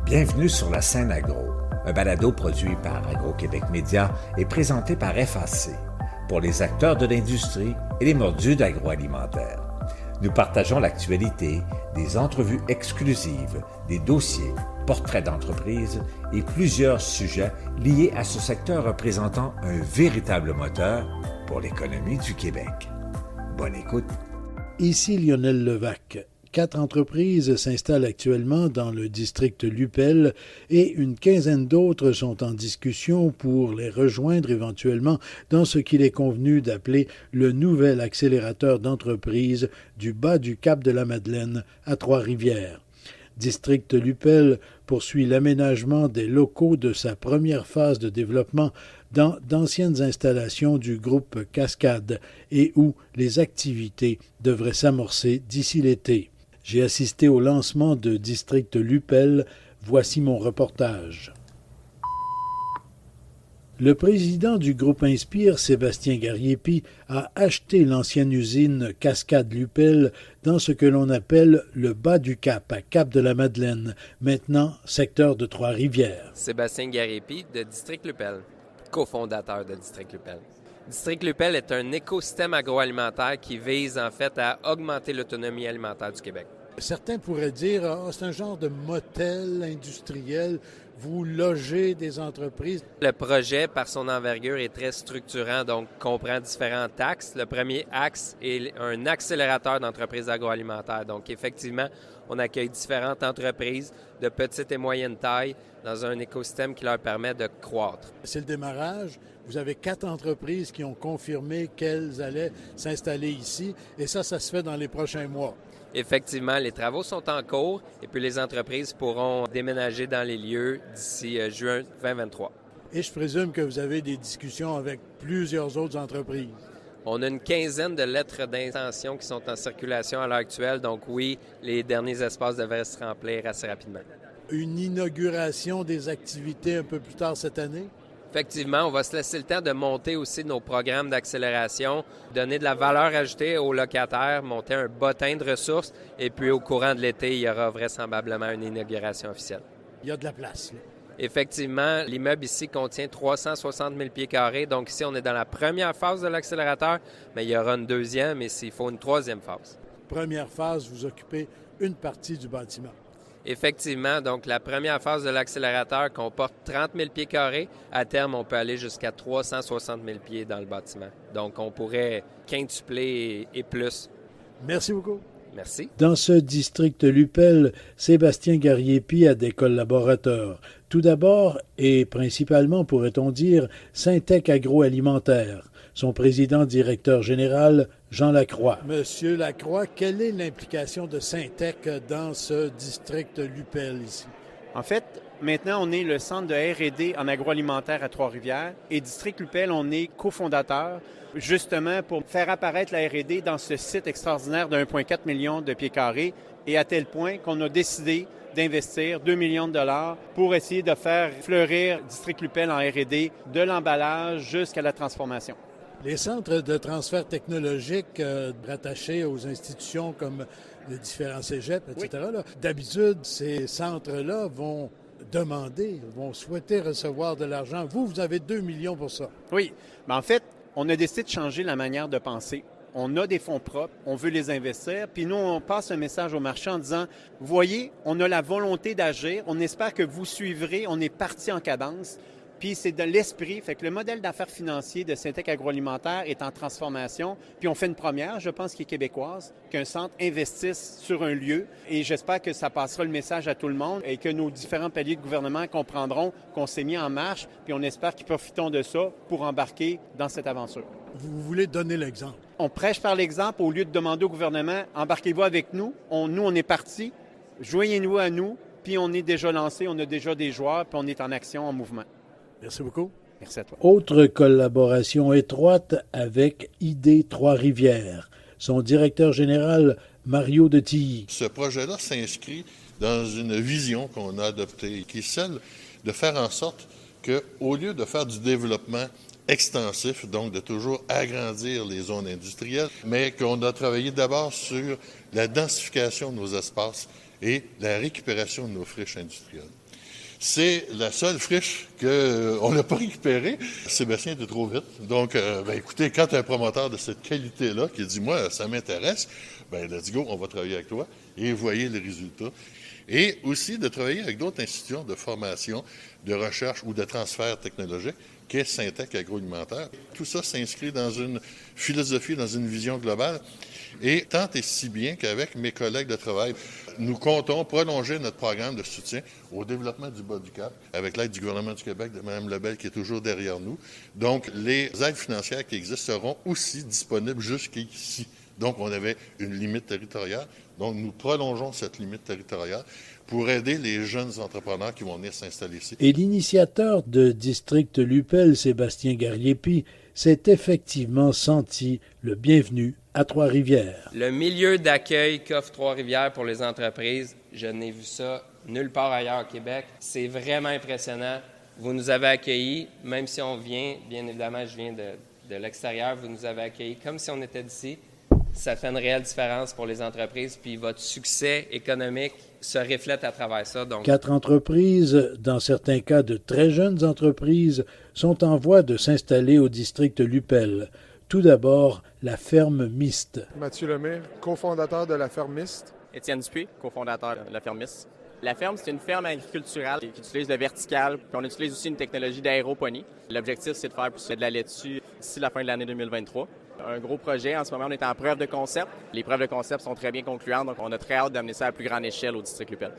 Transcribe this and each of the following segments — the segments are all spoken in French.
Bienvenue sur la scène agro, un balado produit par Agro-Québec Média et présenté par FAC, pour les acteurs de l'industrie et les mordus d'agroalimentaire. Nous partageons l'actualité, des entrevues exclusives, des dossiers, portraits d'entreprises et plusieurs sujets liés à ce secteur représentant un véritable moteur pour l'économie du Québec. Bonne écoute. Ici Lionel Levac. 4 entreprises s'installent actuellement dans le district Lupel et une quinzaine d'autres sont en discussion pour les rejoindre éventuellement dans ce qu'il est convenu d'appeler le nouvel accélérateur d'entreprises du bas du Cap de la Madeleine à Trois-Rivières. District Lupel poursuit l'aménagement des locaux de sa première phase de développement dans d'anciennes installations du groupe Cascade et où les activités devraient s'amorcer d'ici l'été. J'ai assisté au lancement de District Lupel. Voici mon reportage. Le président du groupe Inspire, Sébastien Gariepi, a acheté l'ancienne usine Cascade Lupel dans ce que l'on appelle le bas du Cap, à Cap de la Madeleine, maintenant secteur de Trois-Rivières. Sébastien Gariepi de District Lupel, cofondateur de District Lupel. District Lupel est un écosystème agroalimentaire qui vise en fait à augmenter l'autonomie alimentaire du Québec. Certains pourraient dire c'est un genre de motel industriel, vous logez des entreprises. Le projet, par son envergure, est très structurant, donc comprend différents axes. Le premier axe est un accélérateur d'entreprises agroalimentaires. Donc effectivement, on accueille différentes entreprises de petite et moyenne taille dans un écosystème qui leur permet de croître. C'est le démarrage. Vous avez 4 entreprises qui ont confirmé qu'elles allaient s'installer ici et ça se fait dans les prochains mois. Effectivement, les travaux sont en cours et puis les entreprises pourront déménager dans les lieux d'ici juin 2023. Et je présume que vous avez des discussions avec plusieurs autres entreprises. On a une quinzaine de lettres d'intention qui sont en circulation à l'heure actuelle, donc oui, les derniers espaces devraient se remplir assez rapidement. Une inauguration des activités un peu plus tard cette année? Effectivement, on va se laisser le temps de monter aussi nos programmes d'accélération, donner de la valeur ajoutée aux locataires, monter un bottin de ressources et puis au courant de l'été, il y aura vraisemblablement une inauguration officielle. Il y a de la place. Là. Effectivement, l'immeuble ici contient 360 000 pieds carrés, donc ici on est dans la première phase de l'accélérateur, mais il y aura une deuxième et s'il faut une troisième phase. Première phase, vous occupez une partie du bâtiment. Effectivement, donc la première phase de l'accélérateur comporte 30 000 pieds carrés. À terme, on peut aller jusqu'à 360 000 pieds dans le bâtiment. Donc, on pourrait quintupler et plus. Merci beaucoup. Merci. Dans ce district Lupel, Sébastien Gariepi a des collaborateurs. Tout d'abord, et principalement, pourrait-on dire, Syntec Agroalimentaire. Son président-directeur général, Jean Lacroix. Monsieur Lacroix, quelle est l'implication de Syntec dans ce district Lupel ici? En fait, maintenant, on est le centre de R&D en agroalimentaire à Trois-Rivières et District Lupel, on est cofondateur justement pour faire apparaître la R&D dans ce site extraordinaire de 1,4 million de pieds carrés et à tel point qu'on a décidé d'investir 2 millions de dollars pour essayer de faire fleurir District Lupel en R&D de l'emballage jusqu'à la transformation. Les centres de transfert technologique rattachés aux institutions comme les différents cégeps, etc., Oui. là, d'habitude, ces centres-là vont souhaiter recevoir de l'argent. Vous avez 2 millions pour ça. Oui, mais en fait, on a décidé de changer la manière de penser. On a des fonds propres, on veut les investir, puis nous, on passe un message au marché en disant, vous voyez, on a la volonté d'agir, on espère que vous suivrez, on est parti en cadence. Puis c'est de l'esprit. Fait que le modèle d'affaires financier de Syntec Agroalimentaire est en transformation. Puis on fait une première, je pense, qui est québécoise, qu'un centre investisse sur un lieu. Et j'espère que ça passera le message à tout le monde et que nos différents paliers de gouvernement comprendront qu'on s'est mis en marche. Puis on espère qu'ils profiteront de ça pour embarquer dans cette aventure. Vous voulez donner l'exemple. On prêche par l'exemple au lieu de demander au gouvernement, embarquez-vous avec nous. On est partis. Joignez-nous à nous. Puis on est déjà lancé, on a déjà des joueurs, puis on est en action, en mouvement. Merci beaucoup. Merci à toi. Autre collaboration étroite avec ID Trois-Rivières. Son directeur général, Mario de Tilly. Ce projet-là s'inscrit dans une vision qu'on a adoptée, qui est celle de faire en sorte qu'au lieu de faire du développement extensif, donc de toujours agrandir les zones industrielles, mais qu'on a travaillé d'abord sur la densification de nos espaces et la récupération de nos friches industrielles. C'est la seule friche qu'on n'a pas récupérée. Sébastien était trop vite. Donc, écoutez, quand un promoteur de cette qualité-là qui dit « Moi, ça m'intéresse », let's go, on va travailler avec toi et voyez les résultats. Et aussi de travailler avec d'autres institutions de formation, de recherche ou de transfert technologique qu'est Syntec Agroalimentaire. Tout ça s'inscrit dans une philosophie, dans une vision globale. Et tant et si bien qu'avec mes collègues de travail, nous comptons prolonger notre programme de soutien au développement du bas du Cap avec l'aide du gouvernement du Québec, de Mme Lebel qui est toujours derrière nous. Donc, les aides financières qui existent seront aussi disponibles jusqu'ici. Donc, on avait une limite territoriale. Donc, nous prolongeons cette limite territoriale pour aider les jeunes entrepreneurs qui vont venir s'installer ici. Et l'initiateur de District Lupel, Sébastien Garriépi, s'est effectivement senti le bienvenu à Trois-Rivières. Le milieu d'accueil qu'offre Trois-Rivières pour les entreprises, je n'ai vu ça nulle part ailleurs au Québec. C'est vraiment impressionnant. Vous nous avez accueillis, même si on vient, bien évidemment, je viens de l'extérieur, vous nous avez accueillis comme si on était d'ici. Ça fait une réelle différence pour les entreprises, puis votre succès économique se reflète à travers ça. Donc, 4 entreprises, dans certains cas de très jeunes entreprises, sont en voie de s'installer au district Lupel. Tout d'abord, la ferme Mist. Mathieu Lemire, cofondateur de la ferme Mist. Étienne Dupuis, cofondateur de la ferme Mist. La ferme, c'est une ferme agriculturale qui utilise le vertical, puis on utilise aussi une technologie d'aéroponie. L'objectif, c'est de faire pousser de la laitue d'ici la fin de l'année 2023. Un gros projet. En ce moment, on est en preuve de concept. Les preuves de concept sont très bien concluantes, donc on a très hâte d'amener ça à plus grande échelle au district Lupel.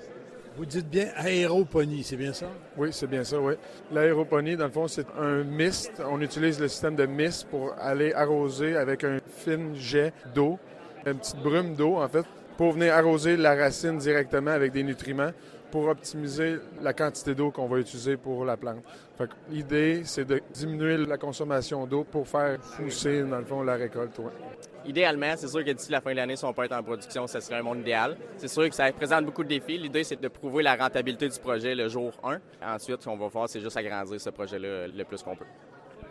Vous dites bien aéroponie, c'est bien ça? Oui, c'est bien ça, oui. L'aéroponie, dans le fond, c'est un mist. On utilise le système de mist pour aller arroser avec un fin jet d'eau, une petite brume d'eau, en fait, pour venir arroser la racine directement avec des nutriments pour optimiser la quantité d'eau qu'on va utiliser pour la plante. Fait que l'idée, c'est de diminuer la consommation d'eau pour faire pousser, dans le fond, la récolte. Ouais. Idéalement, c'est sûr que d'ici la fin de l'année, si on peut être en production, ce serait un monde idéal. C'est sûr que ça présente beaucoup de défis. L'idée, c'est de prouver la rentabilité du projet le jour 1. Ensuite, ce qu'on va faire, c'est juste agrandir ce projet-là le plus qu'on peut.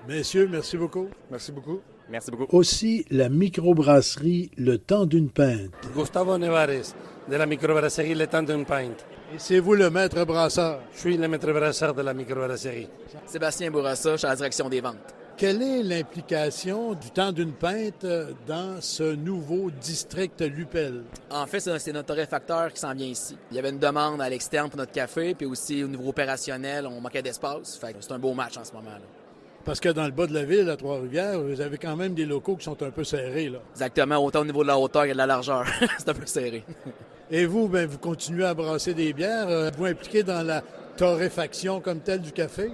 Messieurs, merci beaucoup. Merci beaucoup. Merci beaucoup. Aussi, la microbrasserie Le Temps d'une Pinte. Gustavo Nevares, de la microbrasserie Le Temps d'une Pinte. Et c'est vous le maître brasseur. Je suis le maître brasseur de la microbrasserie. Sébastien Bourassa, je suis à la direction des ventes. Quelle est l'implication du Temps d'une Pinte dans ce nouveau district Lupel? En fait, c'est notre torréfacteur qui s'en vient ici. Il y avait une demande à l'externe pour notre café, puis aussi au niveau opérationnel, on manquait d'espace. Fait que c'est un beau match en ce moment-là. Parce que dans le bas de la ville, à Trois-Rivières, vous avez quand même des locaux qui sont un peu serrés, là. Exactement, autant au niveau de la hauteur que de la largeur. C'est un peu serré. Et vous, vous continuez à brasser des bières. Vous impliquez dans la torréfaction comme telle du café?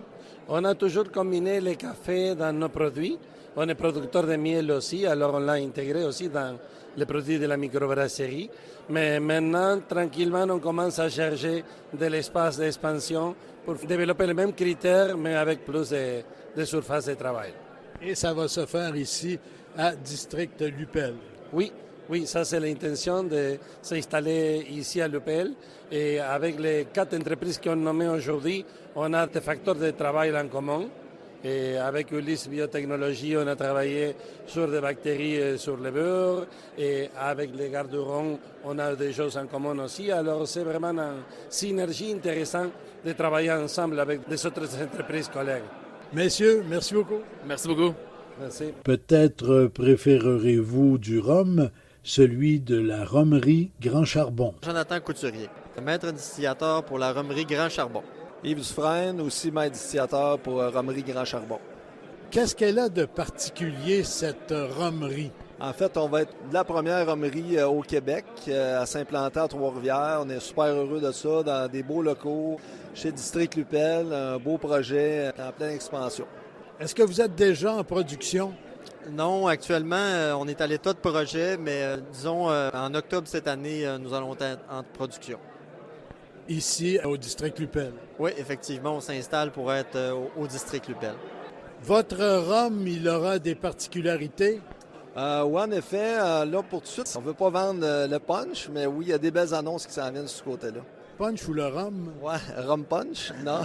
On a toujours combiné le café dans nos produits. On est producteur de miel aussi, alors on l'a intégré aussi dans les produits de la microbrasserie. Mais maintenant, tranquillement, on commence à chercher de l'espace d'expansion pour développer les mêmes critères, mais avec plus de surface de travail. Et ça va se faire ici, à District Lupel. Oui, ça c'est l'intention de s'installer ici à Lupel. Et avec les 4 entreprises qu'on nommées aujourd'hui, on a des facteurs de travail en commun. Et avec Ulysse Biotechnologie, on a travaillé sur des bactéries sur le beurre. Et avec les Garderons, on a des choses en commun aussi. Alors c'est vraiment une synergie intéressante de travailler ensemble avec des autres entreprises collègues. Messieurs, merci beaucoup. Merci beaucoup. Merci. Peut-être préférerez-vous du rhum, celui de la rhummerie Grand Charbon. Jonathan Couturier, maître distillateur pour la rhummerie Grand Charbon. Yves Dufresne, aussi maître distillateur pour la rhummerie Grand Charbon. Qu'est-ce qu'elle a de particulier, cette rhummerie? En fait, on va être la première rhummerie au Québec à s'implanter à Trois-Rivières. On est super heureux de ça, dans des beaux locaux, chez District Lupel, un beau projet en pleine expansion. Est-ce que vous êtes déjà en production? Non, actuellement, on est à l'état de projet, mais disons, en octobre cette année, nous allons être en production. Ici, au District Lupel? Oui, effectivement, on s'installe pour être au District Lupel. Votre rhum, il aura des particularités? Oui, en effet, là, pour tout de suite, on ne veut pas vendre le punch, mais oui, il y a des belles annonces qui s'en viennent de ce côté-là. Punch ou le rhum? Ouais, rhum punch, non.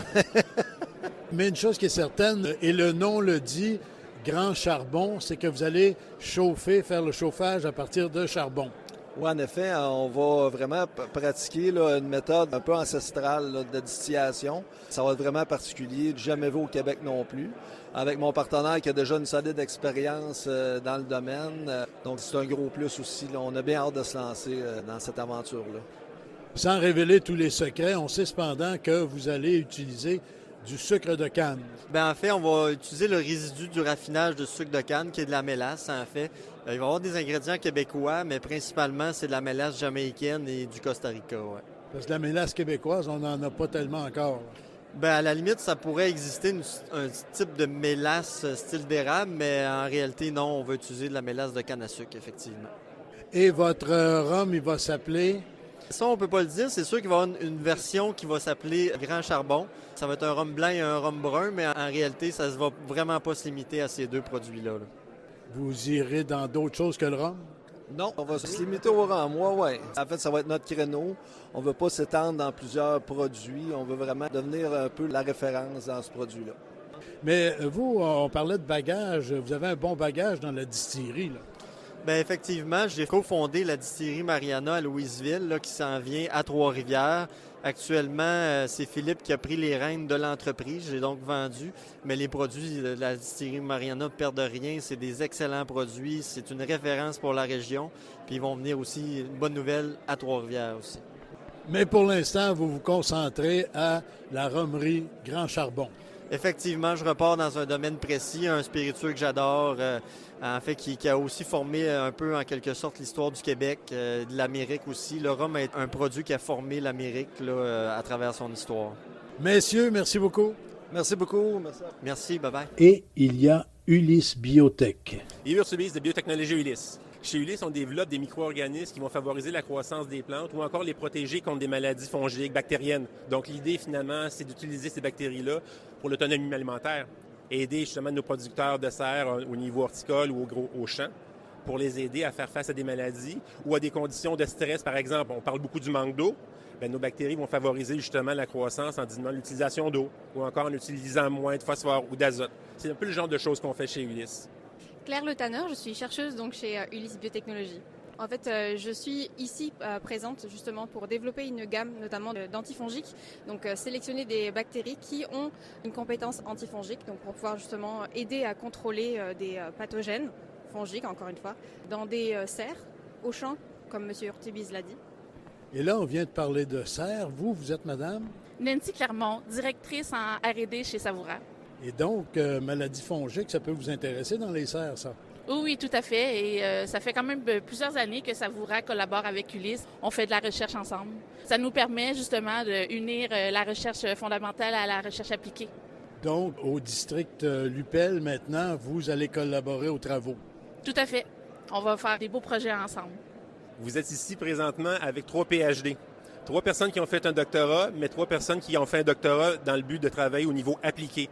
Mais une chose qui est certaine, et le nom le dit, Grand Charbon, c'est que vous allez chauffer, faire le chauffage à partir de charbon. Oui, en effet, on va vraiment pratiquer là, une méthode un peu ancestrale là, de distillation. Ça va être vraiment particulier, jamais vu au Québec non plus. Avec mon partenaire qui a déjà une solide expérience dans le domaine. Donc, c'est un gros plus aussi. Là. On a bien hâte de se lancer dans cette aventure-là. Sans révéler tous les secrets, on sait cependant que vous allez utiliser du sucre de canne. Bien, en fait, on va utiliser le résidu du raffinage de sucre de canne, qui est de la mélasse, en fait. Il va y avoir des ingrédients québécois, mais principalement, c'est de la mélasse jamaïcaine et du Costa Rica, ouais. Parce que la mélasse québécoise, on n'en a pas tellement encore. Bien, à la limite, ça pourrait exister un type de mélasse style d'érable, mais en réalité, non, on va utiliser de la mélasse de canne à sucre, effectivement. Et votre rhum, il va s'appeler? Ça, on peut pas le dire. C'est sûr qu'il va y avoir une version qui va s'appeler Grand Charbon. Ça va être un rhum blanc et un rhum brun, mais en réalité, ça ne va vraiment pas se limiter à ces deux produits-là. Là. Vous irez dans d'autres choses que le rhum? Non, on va se limiter au rhum. Oui. En fait, ça va être notre créneau. On ne veut pas s'étendre dans plusieurs produits. On veut vraiment devenir un peu la référence dans ce produit-là. Mais vous, on parlait de bagage. Vous avez un bon bagage dans la distillerie, là. Bien, effectivement, j'ai cofondé la distillerie Mariana à Louisville, là, qui s'en vient à Trois-Rivières. Actuellement, c'est Philippe qui a pris les rênes de l'entreprise. J'ai donc vendu, mais les produits de la distillerie Mariana ne perdent rien. C'est des excellents produits. C'est une référence pour la région. Puis ils vont venir aussi, une bonne nouvelle, à Trois-Rivières aussi. Mais pour l'instant, vous vous concentrez à la rhumerie Grand Charbon. Effectivement, je repars dans un domaine précis, un spiritueux que j'adore, en fait, qui a aussi formé un peu, en quelque sorte, l'histoire du Québec, de l'Amérique aussi. Le rhum est un produit qui a formé l'Amérique là, à travers son histoire. Messieurs, merci beaucoup. Merci beaucoup. Merci, bye-bye. Et il y a Ulysse Biotech. Yves Ursubis de Biotechnologie Ulysse. Chez Ulysse, on développe des micro-organismes qui vont favoriser la croissance des plantes ou encore les protéger contre des maladies fongiques, bactériennes. Donc, l'idée, finalement, c'est d'utiliser ces bactéries-là pour l'autonomie alimentaire, aider justement nos producteurs de serre au niveau horticole ou au champ pour les aider à faire face à des maladies ou à des conditions de stress. Par exemple, on parle beaucoup du manque d'eau. Bien, nos bactéries vont favoriser justement la croissance en diminuant l'utilisation d'eau ou encore en utilisant moins de phosphore ou d'azote. C'est un peu le genre de choses qu'on fait chez Ulysse. Claire Le Tanner, je suis chercheuse donc chez Ulysse Biotechnologie. En fait, je suis ici présente justement pour développer une gamme notamment d'antifongiques, donc sélectionner des bactéries qui ont une compétence antifongique, donc pour pouvoir justement aider à contrôler des pathogènes fongiques, encore une fois, dans des serres, au champ, comme M. Urtubis l'a dit. Et là, on vient de parler de serre. Vous êtes madame? Nancy Clermont, directrice en R&D chez Savoura. Et donc, maladie fongique, ça peut vous intéresser dans les serres, ça? Oui, tout à fait. Et ça fait quand même plusieurs années que Savoura collabore avec Ulysse. On fait de la recherche ensemble. Ça nous permet justement d'unir la recherche fondamentale à la recherche appliquée. Donc, au district Lupel, maintenant, vous allez collaborer aux travaux? Tout à fait. On va faire des beaux projets ensemble. Vous êtes ici présentement avec 3 PhD. 3 personnes qui ont fait un doctorat, mais 3 personnes qui ont fait un doctorat dans le but de travailler au niveau appliqué.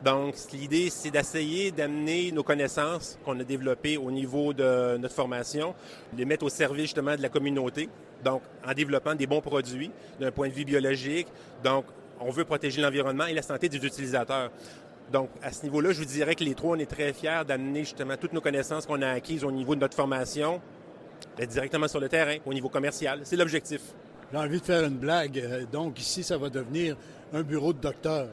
Donc, l'idée, c'est d'essayer d'amener nos connaissances qu'on a développées au niveau de notre formation, les mettre au service justement de la communauté, donc en développant des bons produits d'un point de vue biologique. Donc, on veut protéger l'environnement et la santé des utilisateurs. Donc, à ce niveau-là, je vous dirais que les 3, on est très fiers d'amener justement toutes nos connaissances qu'on a acquises au niveau de notre formation directement sur le terrain, au niveau commercial. C'est l'objectif. J'ai envie de faire une blague. Donc, ici, ça va devenir un bureau de docteur.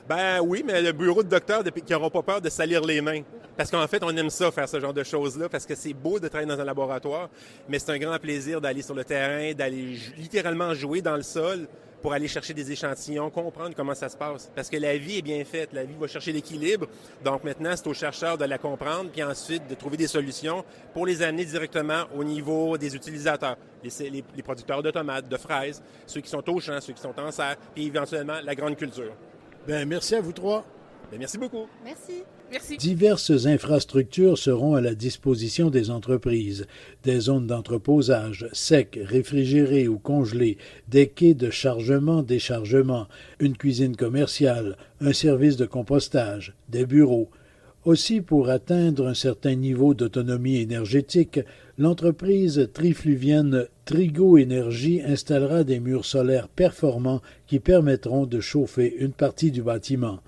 Ben oui, mais le bureau de docteurs qui n'auront pas peur de salir les mains. Parce qu'en fait, on aime ça, faire ce genre de choses-là, parce que c'est beau de travailler dans un laboratoire, mais c'est un grand plaisir d'aller sur le terrain, d'aller littéralement jouer dans le sol pour aller chercher des échantillons, comprendre comment ça se passe. Parce que la vie est bien faite, la vie va chercher l'équilibre. Donc maintenant, c'est aux chercheurs de la comprendre, puis ensuite de trouver des solutions pour les amener directement au niveau des utilisateurs, les producteurs de tomates, de fraises, ceux qui sont au champ, ceux qui sont en serre, puis éventuellement la grande culture. Bien, merci à vous 3. Bien, merci beaucoup. Merci. Merci. Diverses infrastructures seront à la disposition des entreprises. Des zones d'entreposage, secs, réfrigérées ou congelées, des quais de chargement-déchargement, une cuisine commerciale, un service de compostage, des bureaux. Aussi, pour atteindre un certain niveau d'autonomie énergétique, l'entreprise trifluvienne Trigo Énergie installera des murs solaires performants qui permettront de chauffer une partie du bâtiment.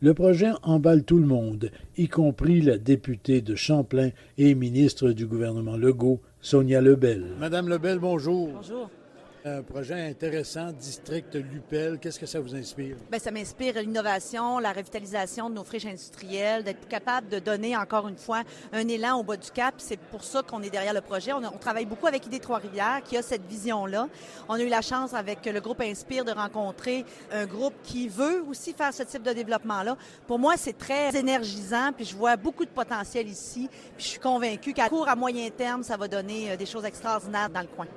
Le projet emballe tout le monde, y compris la députée de Champlain et ministre du gouvernement Legault, Sonia Lebel. Madame Lebel, bonjour. Bonjour. Un projet intéressant, District Lupel. Qu'est-ce que ça vous inspire? Bien, ça m'inspire l'innovation, la revitalisation de nos friches industrielles, d'être capable de donner, encore une fois, un élan au bas du cap. C'est pour ça qu'on est derrière le projet. On travaille beaucoup avec Idée Trois-Rivières, qui a cette vision-là. On a eu la chance, avec le groupe Inspire, de rencontrer un groupe qui veut aussi faire ce type de développement-là. Pour moi, c'est très énergisant, puis je vois beaucoup de potentiel ici. Puis je suis convaincue qu'à court, à moyen terme, ça va donner des choses extraordinaires dans le coin.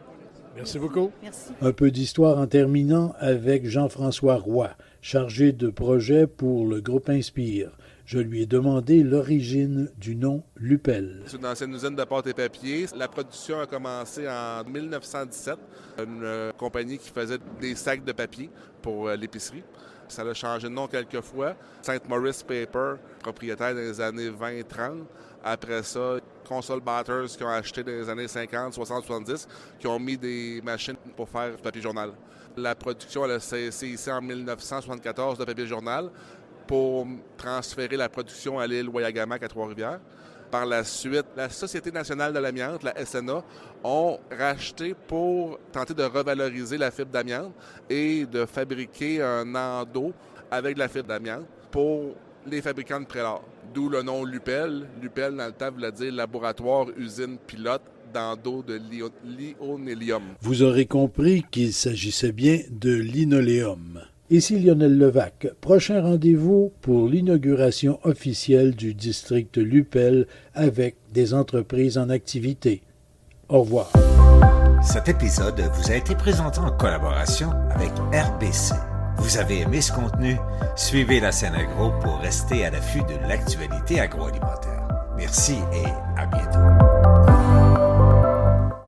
Merci beaucoup. Merci. Un peu d'histoire en terminant avec Jean-François Roy, chargé de projet pour le groupe Inspire. Je lui ai demandé l'origine du nom Lupel. C'est une ancienne usine de pâte et papier. La production a commencé en 1917. Une compagnie qui faisait des sacs de papier pour l'épicerie. Ça a changé de nom quelques fois. St. Maurice Paper, propriétaire dans les années 20-30. Après ça, Console Batters qui ont acheté dans les années 50, 60, 70, qui ont mis des machines pour faire du papier journal. La production elle a cessé ici en 1974 de papier journal pour transférer la production à l'île Wayagamak à Trois-Rivières. Par la suite, la Société nationale de l'amiante, la SNA, ont racheté pour tenter de revaloriser la fibre d'amiante et de fabriquer un endos avec de la fibre d'amiante pour les fabricants de prélats. D'où le nom Lupel. Lupel, dans le temps, voulait dire laboratoire, usine, pilote d'endos de linoléum. Vous aurez compris qu'il s'agissait bien de linoléum. Ici Lionel Levac. Prochain rendez-vous pour l'inauguration officielle du district Lupel avec des entreprises en activité. Au revoir. Cet épisode vous a été présenté en collaboration avec RBC. Vous avez aimé ce contenu? Suivez la scène agro pour rester à l'affût de l'actualité agroalimentaire. Merci et à bientôt.